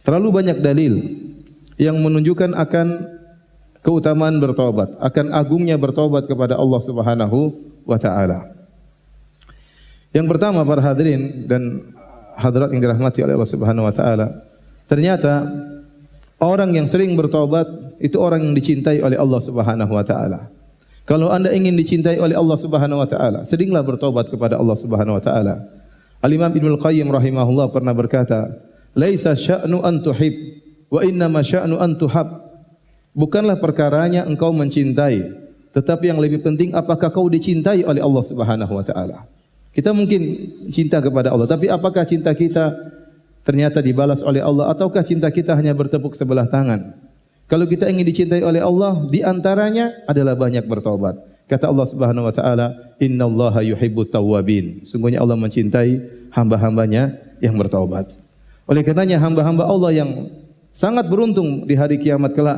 Terlalu banyak dalil yang menunjukkan akan keutamaan bertobat, akan agungnya bertobat kepada Allah Subhanahu wa taala. Yang pertama para hadirin dan hadirat yang dirahmati oleh Allah Subhanahu wa taala, ternyata orang yang sering bertobat itu orang yang dicintai oleh Allah Subhanahu wa taala. Kalau Anda ingin dicintai oleh Allah Subhanahu wa taala, seringlah bertobat kepada Allah Subhanahu wa taala. Al-Imam Ibnu Al-Qayyim rahimahullah pernah berkata, "Laisa sya'nu an tuhib, wa innama sya'nu an tuhab." Bukanlah perkaranya engkau mencintai, tetapi yang lebih penting apakah kau dicintai oleh Allah Subhanahu wa taala. Kita mungkin cinta kepada Allah, tapi apakah cinta kita ternyata dibalas oleh Allah ataukah cinta kita hanya bertepuk sebelah tangan? Kalau kita ingin dicintai oleh Allah, di antaranya adalah banyak bertobat. Kata Allah Subhanahu wa taala, "Innallaha yuhibbut tawwabin." Sungguhnya Allah mencintai hamba-hambanya yang bertobat. Oleh karenanya hamba-hamba Allah yang sangat beruntung di hari kiamat kelak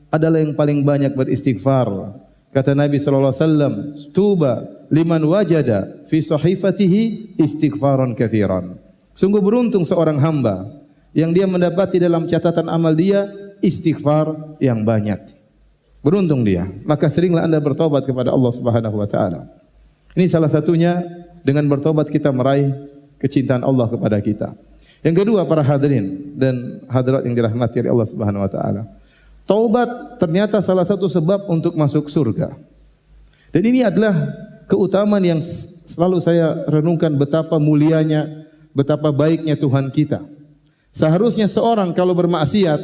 adalah yang paling banyak beristighfar. Kata Nabi sallallahu alaihi wasallam, "Tuba liman wajada fi sahifatihi istighfaran katsiran." Sungguh beruntung seorang hamba yang dia mendapati dalam catatan amal dia istighfar yang banyak. Beruntung dia. Maka seringlah Anda bertobat kepada Allah Subhanahu wa taala. Ini salah satunya, dengan bertobat kita meraih kecintaan Allah kepada kita. Yang kedua para hadirin dan hadirat yang dirahmati oleh Allah Subhanahu wa taala, taubat ternyata salah satu sebab untuk masuk surga. Dan ini adalah keutamaan yang selalu saya renungkan betapa mulianya, betapa baiknya Tuhan kita. Seharusnya seorang kalau bermaksiat,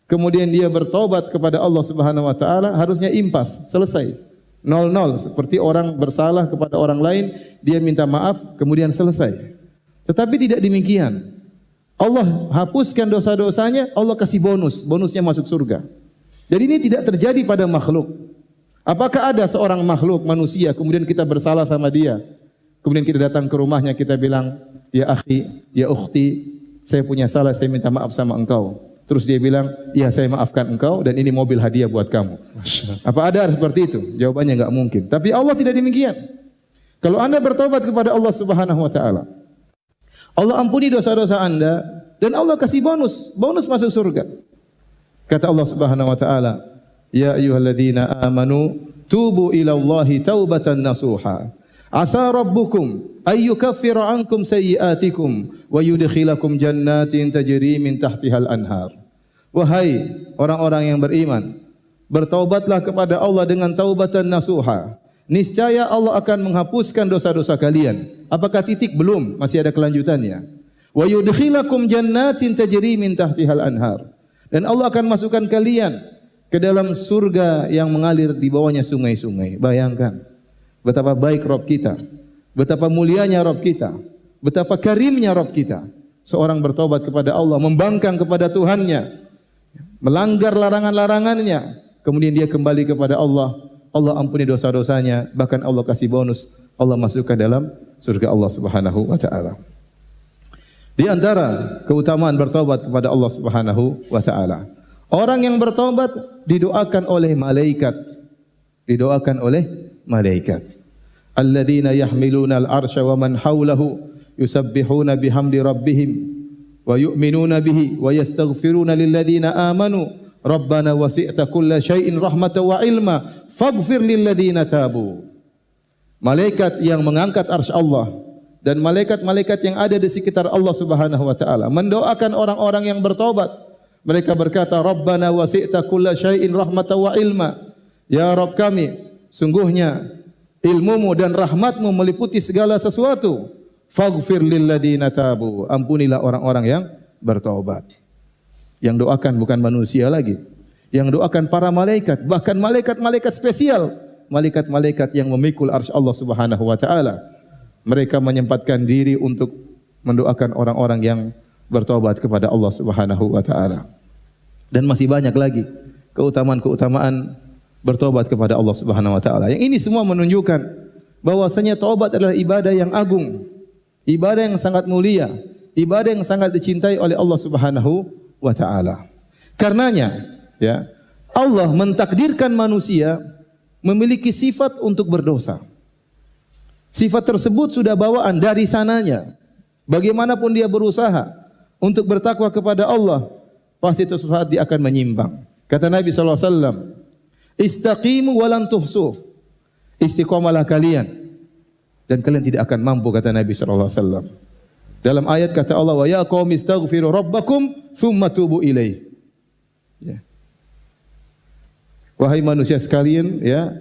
kemudian dia bertobat kepada Allah Subhanahu wa taala, harusnya impas, selesai. 0-0, seperti orang bersalah kepada orang lain, dia minta maaf, kemudian selesai. Tetapi tidak demikian. Allah hapuskan dosa-dosanya, Allah kasih bonus, bonusnya masuk surga. Jadi ini tidak terjadi pada makhluk. Apakah ada seorang makhluk manusia kemudian kita bersalah sama dia, kemudian kita datang ke rumahnya, kita bilang, "Ya akhi, ya ukhti, saya punya salah, saya minta maaf sama engkau." Terus dia bilang, "Ya saya maafkan engkau dan ini mobil hadiah buat kamu." Apa ada seperti itu? Jawabannya enggak mungkin. Tapi Allah tidak demikian. Kalau Anda bertobat kepada Allah Subhanahu wa taala, Allah ampuni dosa-dosa Anda dan Allah kasih bonus masuk surga. Kata Allah Subhanahu wa taala, "Ya ayyuhalladzina amanu tubu ila Allahi taubatan nasuha. Asa rabbukum ay yukaffira ankum sayyi'atikum wa yudkhilakum jannatin tajri min tahtihal anhar." Wahai orang-orang yang beriman, bertaubatlah kepada Allah dengan taubatan nasuha. Niscaya Allah akan menghapuskan dosa-dosa kalian. Apakah titik? Belum, masih ada kelanjutannya. Wa yudkhilakum jannatin tajri min tahtihal anhar. Dan Allah akan masukkan kalian ke dalam surga yang mengalir di bawahnya sungai-sungai. Bayangkan betapa baik Rabb kita, betapa mulianya Rabb kita, betapa karimnya Rabb kita. Seorang bertobat kepada Allah, membangkang kepada Tuhannya, melanggar larangan-larangannya, kemudian dia kembali kepada Allah. Allah ampuni dosa-dosanya, bahkan Allah kasih bonus, Allah masukkan dalam surga Allah Subhanahu wa taala. Di antara keutamaan bertobat kepada Allah Subhanahu wa taala, orang yang bertobat didoakan oleh malaikat. Didoakan oleh malaikat. Alladzina yahmiluna al-arsya wa man hawlahu yusabbihuna bihamdi rabbihim wa yu'minuna bihi wa yastaghfiruna lilladzina amanu Rabbana wasi'ta kulla syai'in rahmatan wa ilma faghfir lilladzina tabu. Malaikat yang mengangkat arsy Allah dan malaikat-malaikat yang ada di sekitar Allah Subhanahu wa taala mendoakan orang-orang yang bertobat. Mereka berkata, Rabbana wasi'ta kulla syai'in rahmatan wa ilma. Ya Rabb kami, sungguhnya ilmumu dan rahmatmu meliputi segala sesuatu. Faghfir lilladzina tabu. Ampunilah orang-orang yang bertobat. Yang doakan bukan manusia lagi. Yang doakan para malaikat, bahkan malaikat-malaikat spesial, malaikat-malaikat yang memikul arsy Allah Subhanahu wa taala. Mereka menyempatkan diri untuk mendoakan orang-orang yang bertobat kepada Allah Subhanahu wa taala. Dan masih banyak lagi keutamaan-keutamaan bertobat kepada Allah Subhanahu wa taala. Yang ini semua menunjukkan bahwasanya taubat adalah ibadah yang agung, ibadah yang sangat mulia, ibadah yang sangat dicintai oleh Allah Subhanahu wa taala. Karenanya, ya, Allah mentakdirkan manusia memiliki sifat untuk berdosa. Sifat tersebut sudah bawaan dari sananya. Bagaimanapun dia berusaha untuk bertakwa kepada Allah, pasti suatu saat dia akan menyimpang. Kata Nabi SAW, istaqimu walan tuhsu. Istiqamalah kalian dan kalian tidak akan mampu, kata Nabi SAW. Dalam ayat kata Allah, wa ya qaumi istaghfiru rabbakum thumma tubu ilaih. Ya. Wahai manusia sekalian, ya,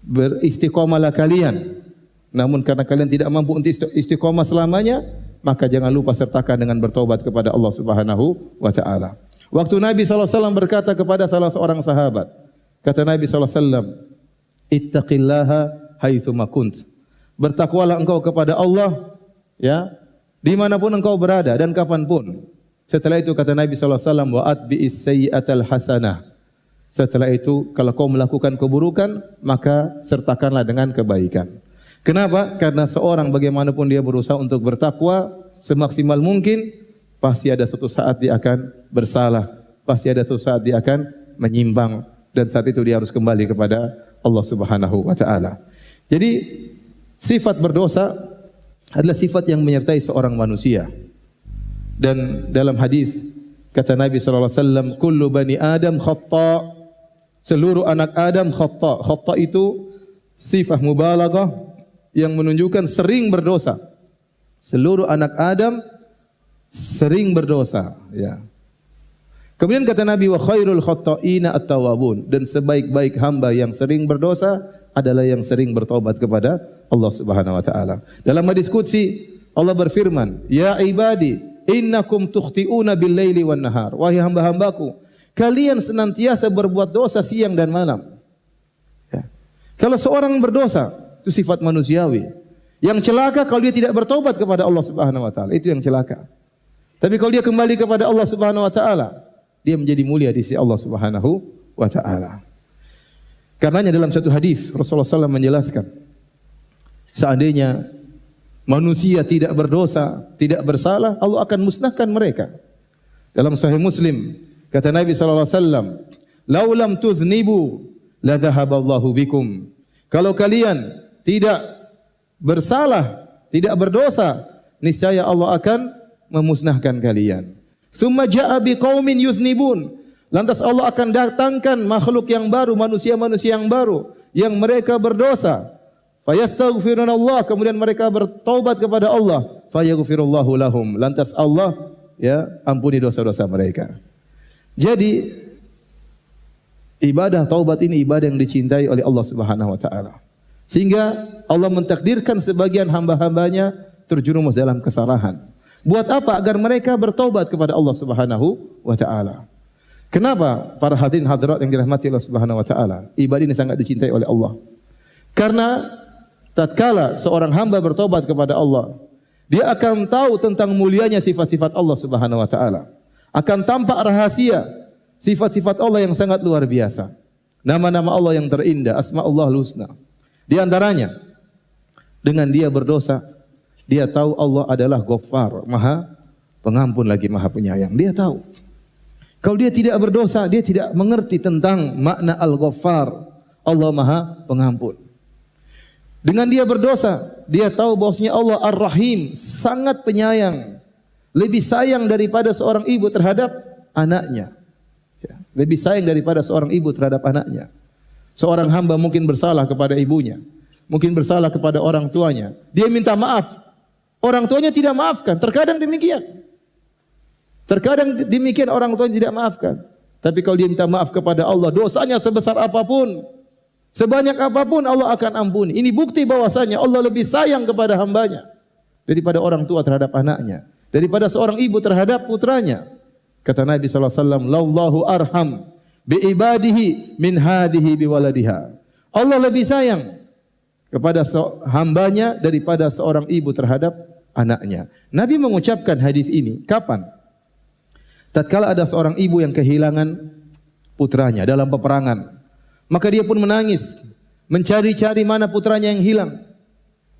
beristiqamalah kalian. Namun karena kalian tidak mampu untuk istiqamah selamanya, maka jangan lupa sertakan dengan bertobat kepada Allah Subhanahu wa taala. Waktu Nabi SAW berkata kepada salah seorang sahabat, kata Nabi SAW, ittaqillaha haitsu ma kunt. Bertakwalah engkau kepada Allah, ya, dimanapun engkau berada dan kapanpun. Setelah itu kata Nabi SAW, wa atbi'is sayyi'atal hasanah. Setelah itu kalau kau melakukan keburukan, maka sertakanlah dengan kebaikan. Kenapa? Karena seorang bagaimanapun dia berusaha untuk bertakwa semaksimal mungkin, pasti ada suatu saat dia akan bersalah, pasti ada suatu saat dia akan menyimpang, dan saat itu dia harus kembali kepada Allah Subhanahu wa taala. Jadi sifat berdosa adalah sifat yang menyertai seorang manusia. Dan dalam hadis kata Nabi sallallahu alaihi wasallam, kullu bani Adam khata'. Seluruh anak Adam khata'. Khata' itu sifat mubalaghah yang menunjukkan sering berdosa. Seluruh anak Adam sering berdosa, ya. Kemudian kata Nabi, wa khairul khata'ina at-tawwabun, dan sebaik-baik hamba yang sering berdosa adalah yang sering bertobat kepada Allah Subhanahu wa taala. Dalam hadis qudsi Allah berfirman, ya ibadi innakum tukhti'una bil laili wan nahar. Wahai hamba-hambaku, kalian senantiasa berbuat dosa siang dan malam. Ya. Kalau seorang berdosa, itu sifat manusiawi. Yang celaka kalau dia tidak bertobat kepada Allah Subhanahu wa taala, itu yang celaka. Tapi kalau dia kembali kepada Allah Subhanahu wa taala, dia menjadi mulia di sisi Allah Subhanahu wa taala. Karenanya dalam satu hadis Rasulullah SAW menjelaskan, seandainya manusia tidak berdosa, tidak bersalah, Allah akan musnahkan mereka. Dalam Sahih Muslim kata Nabi sallallahu alaihi wasallam, "Lau lam tuznibu la dhahaballahu bikum." Kalau kalian tidak bersalah, tidak berdosa, niscaya Allah akan memusnahkan kalian. Tsumma jaa'a biqaumin yuznibun. Lantas Allah akan datangkan makhluk yang baru, manusia-manusia yang baru yang mereka berdosa. Fayastaghfirunallah, kemudian mereka bertaubat kepada Allah, fayaghfirullahu lahum. Lantas Allah, ya, ampuni dosa-dosa mereka. Jadi ibadah taubat ini ibadah yang dicintai oleh Allah Subhanahu wa taala. Sehingga Allah mentakdirkan sebagian hamba-hambanya terjerumus dalam kesalahan. Buat apa? Agar mereka bertaubat kepada Allah Subhanahu wa taala. Kenapa para hadirin hadirat yang dirahmati Allah Subhanahu wa taala? Ibadah ini sangat dicintai oleh Allah. Karena tatkala seorang hamba bertobat kepada Allah, dia akan tahu tentang mulianya sifat-sifat Allah Subhanahu wa taala. Akan tampak rahasia sifat-sifat Allah yang sangat luar biasa. Nama-nama Allah yang terindah, Asma'ullahul Husna. Di antaranya, dengan dia berdosa, dia tahu Allah adalah Ghaffar, Maha Pengampun lagi Maha Penyayang. Dia tahu. Kalau dia tidak berdosa, dia tidak mengerti tentang makna Al-Ghaffar, Allah Maha Pengampun. Dengan dia berdosa, dia tahu bahwasanya Allah Ar-Rahim, sangat penyayang, lebih sayang daripada seorang ibu terhadap anaknya. Ya, lebih sayang daripada seorang ibu terhadap anaknya. Seorang hamba mungkin bersalah kepada ibunya, mungkin bersalah kepada orang tuanya. Dia minta maaf, orang tuanya tidak maafkan. Terkadang demikian. Terkadang demikian orang tuanya tidak maafkan. Tapi kalau dia minta maaf kepada Allah, dosanya sebesar apapun, sebanyak apapun Allah akan ampuni. Ini bukti bahwasanya Allah lebih sayang kepada hambanya daripada orang tua terhadap anaknya, daripada seorang ibu terhadap putranya. Kata Nabi sallallahu alaihi wasallam, "Lallahu arham bi ibadihi min hadihi bi waladiha." Allah lebih sayang kepada hambanya daripada seorang ibu terhadap anaknya. Nabi mengucapkan hadis ini kapan? Tatkala ada seorang ibu yang kehilangan putranya dalam peperangan, maka dia pun menangis, mencari-cari mana putranya yang hilang.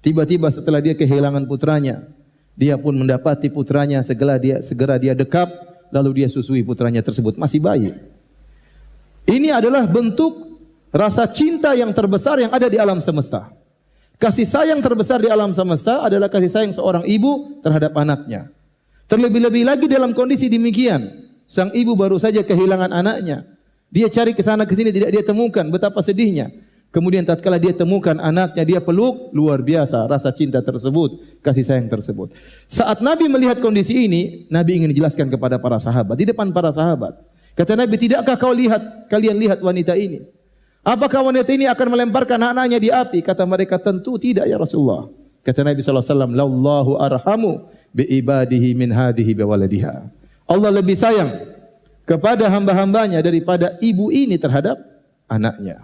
Tiba-tiba setelah dia kehilangan putranya, dia pun mendapati putranya, segera dia dekap, lalu dia susui putranya tersebut, masih bayi. Ini adalah bentuk rasa cinta yang terbesar yang ada di alam semesta. Kasih sayang terbesar di alam semesta adalah kasih sayang seorang ibu terhadap anaknya. Terlebih-lebih lagi dalam kondisi demikian, Sang ibu baru saja kehilangan anaknya. Dia cari ke sana ke sini tidak dia temukan, betapa sedihnya. Kemudian tatkala dia temukan anaknya, dia peluk, luar biasa rasa cinta tersebut, kasih sayang tersebut. Saat Nabi melihat kondisi ini, Nabi ingin jelaskan kepada para sahabat, di depan para sahabat. Kata Nabi, tidakkah kalian lihat wanita ini? Apakah wanita ini akan melemparkan anaknya di api? Kata mereka, tentu tidak ya Rasulullah. Kata Nabi SAW, Lallahu arhamu bi ibadihi min hadihi bi waladiha. Allah lebih sayang kepada hamba-hambanya daripada ibu ini terhadap anaknya.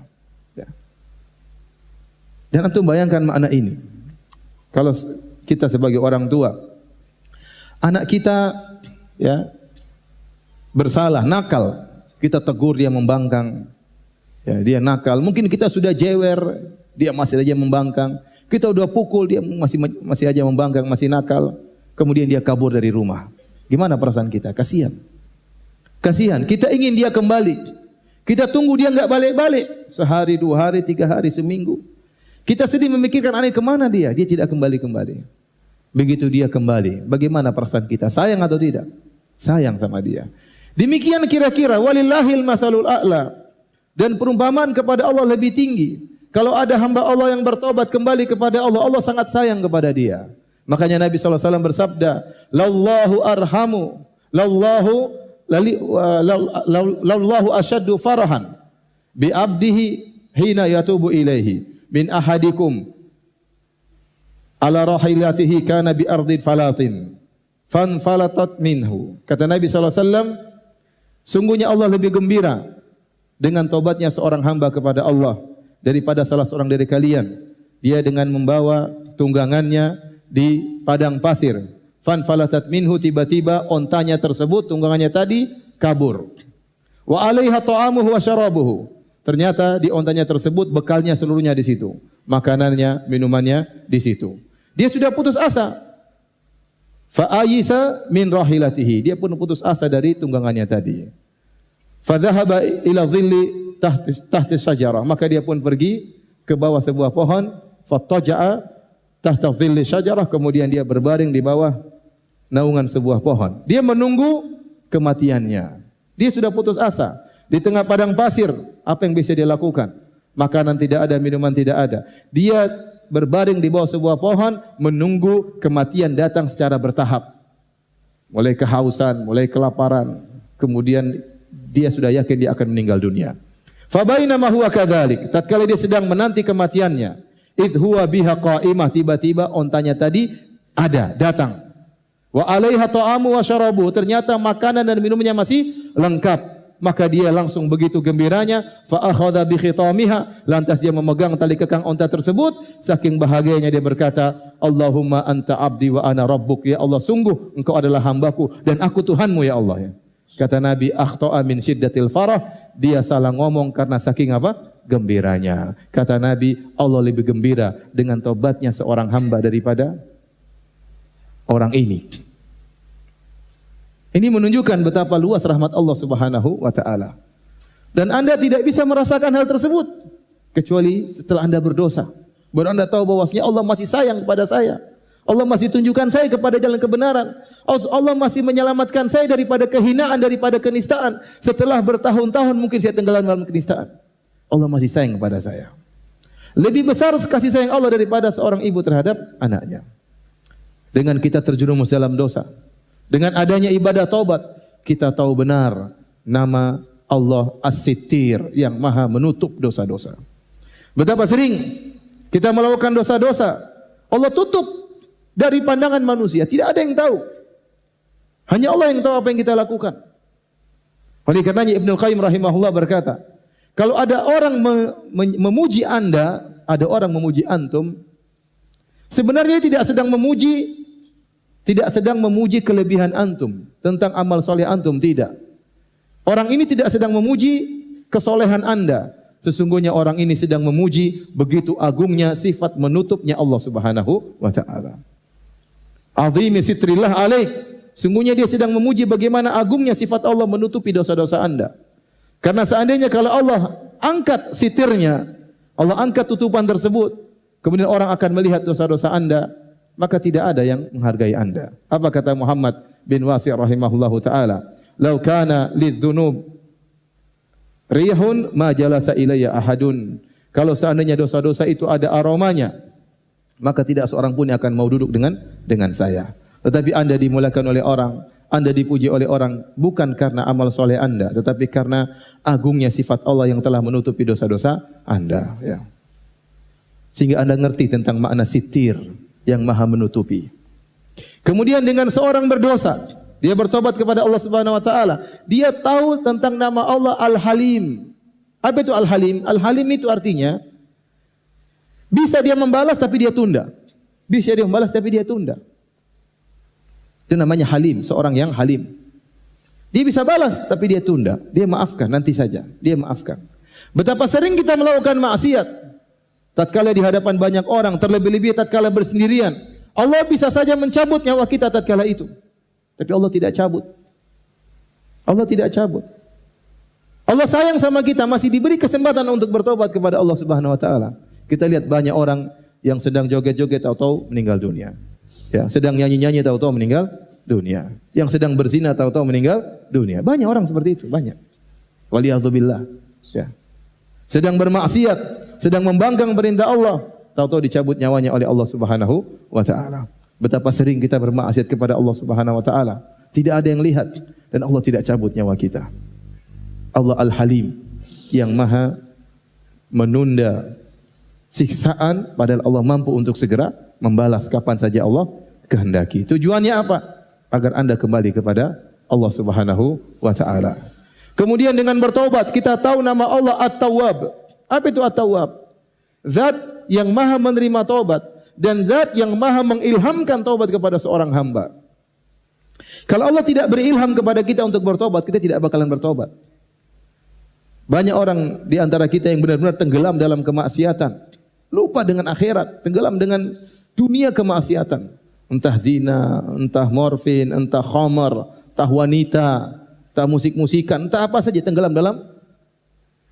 Ya. Dan antum bayangkan makna ini. Kalau kita sebagai orang tua, anak kita ya bersalah, nakal, kita tegur dia membangkang. Ya, dia nakal, mungkin kita sudah jewer, dia masih aja membangkang. Kita udah pukul, dia masih aja membangkang, masih nakal. Kemudian dia kabur dari rumah. Gimana perasaan kita? Kasihan. Kasihan, kita ingin dia kembali. Kita tunggu dia enggak balik-balik. Sehari, 2 hari, 3 hari, seminggu. Kita sedih memikirkan aneh kemana dia. Dia tidak kembali-kembali. Begitu dia kembali, bagaimana perasaan kita? Sayang atau tidak? Sayang sama dia. Demikian kira-kira walillahil matsalul a'la. Dan perumpamaan kepada Allah lebih tinggi. Kalau ada hamba Allah yang bertobat kembali kepada Allah, Allah sangat sayang kepada dia. Makanya Nabi SAW bersabda, Lallahu arhamu, Lallahu asyaddu farahan bi abdihi hina yatubu ilaihi min ahadikum ala rahilatihi kana bi ardin falatin fanfalatat minhu. Kata Nabi SAW, sungguhnya Allah lebih gembira dengan tobatnya seorang hamba kepada Allah daripada salah seorang dari kalian. Dia dengan membawa tunggangannya di padang pasir. Fanfalatat minhu, tiba-tiba ontanya tersebut, tunggangannya tadi kabur. Wa alaiha ta'amuhu wa syarabuhu. Ternyata di ontanya tersebut bekalnya seluruhnya di situ. Makanannya, minumannya di situ. Dia sudah putus asa. Fa ayisa min rahilatihi. Dia pun putus asa dari tunggangannya tadi. Fa dhahaba ila dhilli tahti syajarah. Maka dia pun pergi ke bawah sebuah pohon. Fattaja'a tahta dhilli syajarah. Kemudian dia berbaring di bawah naungan sebuah pohon. Dia menunggu kematiannya. Dia sudah putus asa. Di tengah padang pasir, apa yang bisa dia lakukan? Makanan tidak ada, minuman tidak ada. Dia berbaring di bawah sebuah pohon, menunggu kematian datang secara bertahap. Mulai kehausan, mulai kelaparan. Kemudian dia sudah yakin dia akan meninggal dunia. Fabainama huwa kadzalik. Tatkala dia sedang menanti kematiannya, idh huwa biha qa'imah, tiba-tiba ontanya tadi ada, datang. Wa alaiha ta'amu wa syarabu. Ternyata makanan dan minumnya masih lengkap. Maka dia langsung begitu gembiranya, fa akhadha bi khitamiha, lantas dia memegang tali kekang onta tersebut, saking bahagianya dia berkata, Allahumma anta abdi wa ana rabbuk. Ya Allah, sungguh engkau adalah hambaku dan aku Tuhanmu ya Allah. Kata Nabi, akhta'a min syiddatil farah, dia salah ngomong karena saking apa? Gembiranya. Kata Nabi, Allah lebih gembira dengan tobatnya seorang hamba daripada orang ini. Ini menunjukkan betapa luas rahmat Allah Subhanahu wa taala. Dan Anda tidak bisa merasakan hal tersebut kecuali setelah Anda berdosa. Baru Anda tahu bahwasanya Allah masih sayang kepada saya. Allah masih tunjukkan saya kepada jalan kebenaran. Allah masih menyelamatkan saya daripada kehinaan, daripada kenistaan. Setelah bertahun-tahun mungkin saya tenggelam dalam kenistaan. Allah masih sayang kepada saya. Lebih besar kasih sayang Allah daripada seorang ibu terhadap anaknya. Dengan kita terjerumus dalam dosa, dengan adanya ibadah taubat, kita tahu benar nama Allah As-Sittir yang maha menutup dosa-dosa. Betapa sering kita melakukan dosa-dosa, Allah tutup dari pandangan manusia, tidak ada yang tahu. Hanya Allah yang tahu apa yang kita lakukan. Oleh karenanya Ibnu Qayyim rahimahullah berkata, kalau ada orang memuji Anda, ada orang memuji antum, sebenarnya tidak sedang memuji kelebihan antum tentang amal soleh antum, tidak. Orang ini tidak sedang memuji kesolehan Anda. Sesungguhnya orang ini sedang memuji begitu agungnya sifat menutupnya Allah Subhanahu wa taala. Azimi sitrillah alaik. Sungguhnya dia sedang memuji bagaimana agungnya sifat Allah menutupi dosa-dosa Anda. Karena seandainya kalau Allah angkat sitirnya, Allah angkat tutupan tersebut, kemudian orang akan melihat dosa-dosa Anda, maka tidak ada yang menghargai Anda. Apa kata Muhammad bin Wasi' rahimahullahu taala? "Law kana lidzunub rihun ma jalasa ilayya ahadun." Kalau seandainya dosa-dosa itu ada aromanya, maka tidak seorang pun yang akan mau duduk dengan saya. Tetapi Anda dimuliakan oleh orang, Anda dipuji oleh orang bukan karena amal soleh Anda, tetapi karena agungnya sifat Allah yang telah menutupi dosa-dosa Anda. Ya. Sehingga Anda ngerti tentang makna sitir yang maha menutupi. Kemudian dengan seorang berdosa, dia bertobat kepada Allah Subhanahu wa taala, dia tahu tentang nama Allah Al-Halim. Apa itu Al-Halim? Al-Halim itu artinya bisa dia membalas tapi dia tunda. Bisa dia membalas tapi dia tunda. Itu namanya Halim, seorang yang halim. Dia bisa balas tapi dia tunda, dia maafkan nanti saja, dia maafkan. Betapa sering kita melakukan maksiat tatkala di hadapan banyak orang, terlebih-lebih tatkala bersendirian. Allah bisa saja mencabut nyawa kita tatkala itu. Tapi Allah tidak cabut. Allah tidak cabut. Allah sayang sama kita, masih diberi kesempatan untuk bertobat kepada Allah Subhanahu wa taala. Kita lihat banyak orang yang sedang joget-joget tahu-tahu meninggal dunia. Ya, sedang nyanyi-nyanyi tahu-tahu meninggal dunia. Yang sedang berzina tahu-tahu meninggal dunia. Banyak orang seperti itu, banyak. Waliyadzubillah. Ya. Sedang bermaksiat, sedang membanggang perintah Allah, tahu-tahu dicabut nyawanya oleh Allah Subhanahu wa taala. Betapa sering kita bermaksiat kepada Allah Subhanahu wa taala. Tidak ada yang lihat dan Allah tidak cabut nyawa kita. Allah Al-Halim yang maha menunda siksaan padahal Allah mampu untuk segera membalas kapan saja Allah kehendaki. Tujuannya apa? Agar Anda kembali kepada Allah Subhanahu wa taala. Kemudian dengan bertaubat kita tahu nama Allah At-Tawwab. Apa itu At-Tawwab? Zat yang maha menerima taubat dan zat yang maha mengilhamkan taubat kepada seorang hamba. Kalau Allah tidak berilham kepada kita untuk bertobat, kita tidak bakalan bertobat. Banyak orang di antara kita yang benar-benar tenggelam dalam kemaksiatan, lupa dengan akhirat, tenggelam dengan dunia kemaksiatan. Entah zina, entah morfin, entah khamar, entah wanita, entah musik-musikan, entah apa saja, tenggelam dalam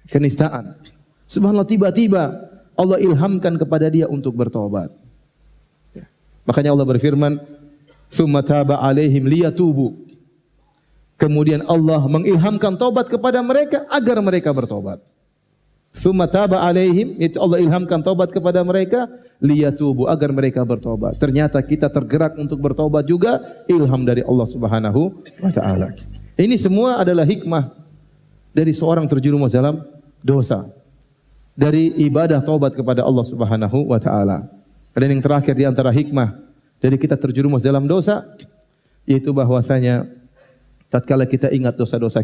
kenistaan. Subhanallah, tiba-tiba Allah ilhamkan kepada dia untuk bertobat. Ya. Makanya Allah berfirman, "Tsumma taba 'alaihim liyatubu." Kemudian Allah mengilhamkan taubat kepada mereka agar mereka bertobat. Tsumma taba 'alaihim, itu Allah ilhamkan taubat kepada mereka liyatubu, agar mereka bertobat. Ternyata kita tergerak untuk bertobat juga ilham dari Allah Subhanahu wa taala. Ini semua adalah hikmah dari seorang terjerumus dalam dosa. Dari ibadah taubat kepada Allah Subhanahu wa taala. Dan yang terakhir di antara hikmah dari kita terjerumus dalam dosa yaitu bahwasanya tatkala kita ingat dosa-dosa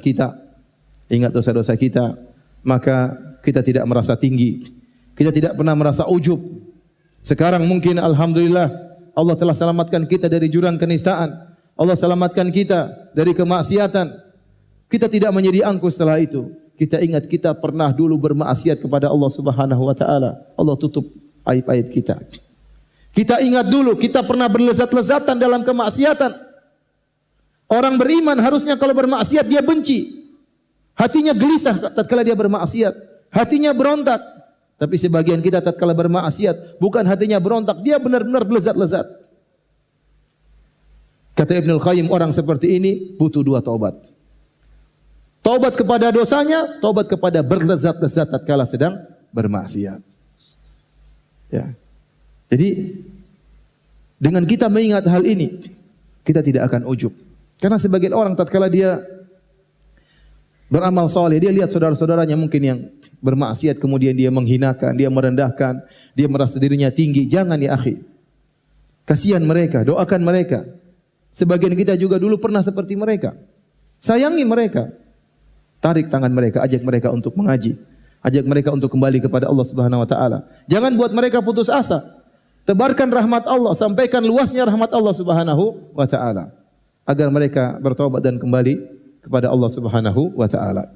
kita, maka kita tidak merasa tinggi. Kita tidak pernah merasa ujub. Sekarang mungkin alhamdulillah Allah telah selamatkan kita dari jurang kenistaan. Allah selamatkan kita dari kemaksiatan. Kita tidak menjadi angkuh setelah itu. Kita ingat kita pernah dulu bermaksiat kepada Allah Subhanahu wa taala. Allah tutup aib-aib kita. Kita ingat dulu kita pernah berlezat-lezatan dalam kemaksiatan. Orang beriman harusnya kalau bermaksiat dia benci. Hatinya gelisah tatkala dia bermaksiat. Hatinya berontak. Tapi sebagian kita tatkala bermaksiat bukan hatinya berontak, dia benar-benar berlezat-lezat. Kata Ibnul Qayyim, orang seperti ini butuh dua taubat. Taubat kepada dosanya, taubat kepada berlezat-lezat tatkala sedang bermaksiat. Ya. Jadi dengan kita mengingat hal ini, kita tidak akan ujub. Karena sebagian orang tatkala dia beramal soleh, dia lihat saudara-saudaranya mungkin yang bermaksiat, kemudian dia menghinakan, dia merendahkan, dia merasa dirinya tinggi. Jangan ya akhi. Kasihan mereka, doakan mereka. Sebagian kita juga dulu pernah seperti mereka. Sayangi mereka. Tarik tangan mereka, ajak mereka untuk mengaji. Ajak mereka untuk kembali kepada Allah Subhanahu wa taala. Jangan buat mereka putus asa. Tebarkan rahmat Allah, sampaikan luasnya rahmat Allah Subhanahu wa taala agar mereka bertobat dan kembali kepada Allah Subhanahu wa taala.